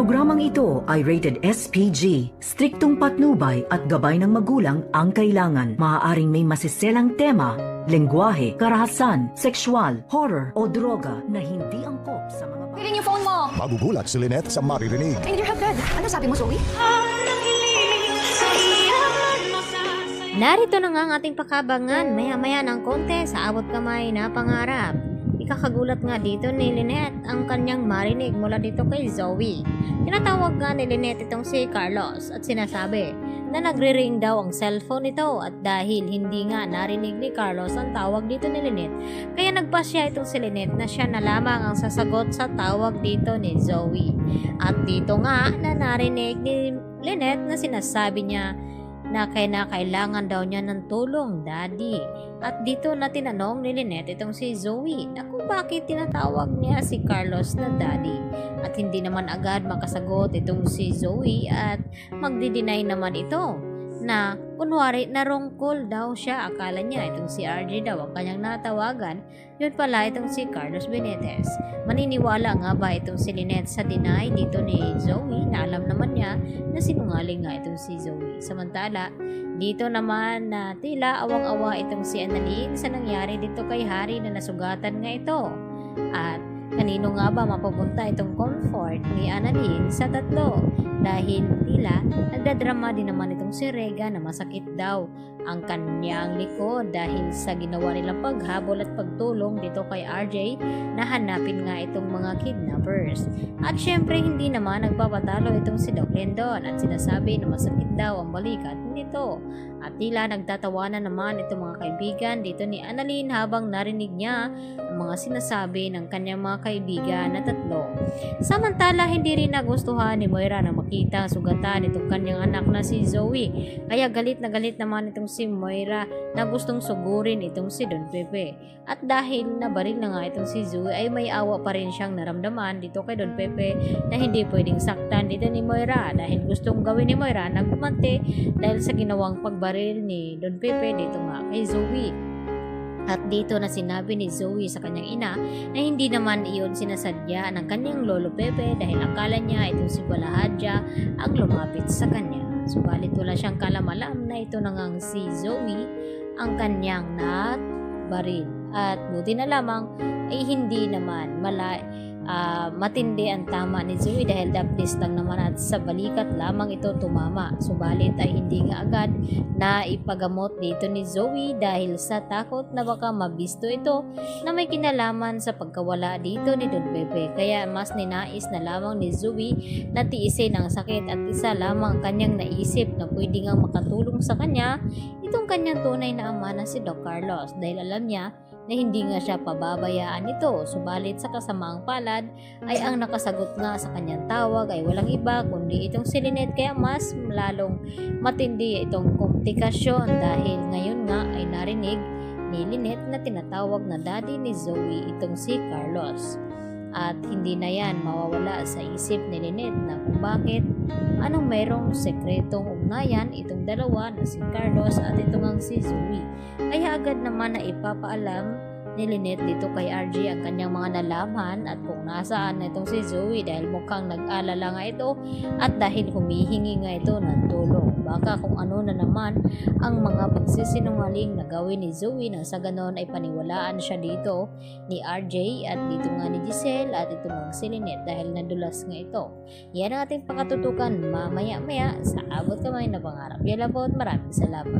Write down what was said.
programang ito ay rated SPG. Striktong patnubay at gabay ng magulang ang kailangan. Maaaring may masiselang tema, lengguwahe, karahasan, sexual, horror o droga na hindi angkop sa mga Piling yung phone mo! Magugulat si Lynette sa maririnig. I need your help, Dad. Ano sabi mo, Zoe? Narito na nga ang ating pakabangan, maya-maya ng konti sa abot kamay na pangarap. Ikakagulat nga dito ni Lynette ang kanyang marinig mula dito kay Zoe. Tinatawag nga ni Lynette itong si Carlos at sinasabi na nagre-ring daw ang cellphone nito at dahil hindi nga narinig ni Carlos ang tawag dito ni Lynette, kaya nagpasya itong si Lynette na siya na lamang ang sasagot sa tawag dito ni Zoe. At dito nga na narinig ni Lynette na sinasabi niya na kailangan daw niya ng tulong, Daddy. At dito na tinanong ni Lynette itong si Zoe na kung bakit tinatawag niya si Carlos na Daddy. At hindi naman agad makasagot itong si Zoe at magdi-deny naman ito na kunwari na wrong call daw siya. Akala niya itong si RJ daw ang kanyang natawagan, yun pala itong si Carlos Benitez. Maniniwala nga ba itong si Lynette sa deny dito ni Zoe na alam naman niya na sinungaling nga itong si Zoe. Samantala, dito naman na tila awang-awa itong si Annalyn sa nangyari dito kay Harry na nasugatan nga ito. At kanino nga ba mapupunta itong comfort ni Annalyn sa tatlo? Dahil tila nagdadrama din naman itong si Rega na masakit daw ang kanyang likod dahil sa ginawa nilang paghabol at pagtulong dito kay RJ na hanapin nga itong mga kidnappers. At syempre hindi naman nagpapatalo itong si Doc Lindon at sinasabi na masakit daw ang balikat nito. At tila nagtatawanan naman itong mga kaibigan dito ni Annalyn habang narinig niya ang mga sinasabi ng kanyang mga kaibigan na tatlo. Samantala hindi rin nagustuhan ni Moira na makita ang sugatan itong kanyang anak na si Zoe. Kaya galit na galit naman itong si Moira na gustong sugurin itong si Don Pepe. At dahil nabaril na nga itong si Zoe ay may awa pa rin siyang naramdaman dito kay Don Pepe na hindi pwedeng saktan dito ni Moira dahil gustong gawin ni Moira na gumante dahil sa ginawang pagbaril ni Don Pepe dito nga kay Zoe. At dito na sinabi ni Zoe sa kanyang ina na hindi naman iyon sinasadya ng kanyang lolo Pepe dahil akala niya itong si Balahadja ang lumapit sa kanya. Subalit wala siyang kalamalam na ito na ngang si Zoe ang kanyang nabaril. At buti na lamang ay hindi naman matindi ang tama ni Zoe dahil daplis lang naman at sa balikat lamang ito tumama. Subalit ay hindi nga agad na ipagamot dito ni Zoe dahil sa takot na baka mabisto ito na may kinalaman sa pagkawala dito ni Don Pepe. Kaya mas ninais na lamang ni Zoe na tiisin ang sakit at isa lamang kanyang naisip na pwede nga makatulong sa kanya itong kanyang tunay na ama na si Doc Carlos dahil alam niya na hindi nga siya pababayaan nito. Subalit sa kasamaang palad ay ang nakasagot nga sa kanyang tawag ay walang iba kundi itong si Lynette, kaya mas lalong matindi itong komplikasyon dahil ngayon nga ay narinig ni Lynette na tinatawag na daddy ni Zoe itong si Carlos. At hindi na yan mawawala sa isip ni Lynette na kung bakit anong mayroong sekretong ugnayan itong dalawa na si Carlos at itong ang si Zoe. Kaya agad naman na ipapaalam ni Lynette dito kay RJ ang kanyang mga nalaman at kung nasaan na itong si Zoe dahil mukhang nag-alala nga ito at dahil humihingi nga ito ng tulong. Baka kung ano na naman ang mga pagsisinungaling na gawin ni Zoe nang sa ganon ay paniwalaan siya dito ni RJ at dito nga ni Giselle at ito nga si Lynette dahil nadulas nga ito. Yan ang ating pakatutukan mamaya-maya sa abot kamay na pangarap. Yan lang po at maraming salamat.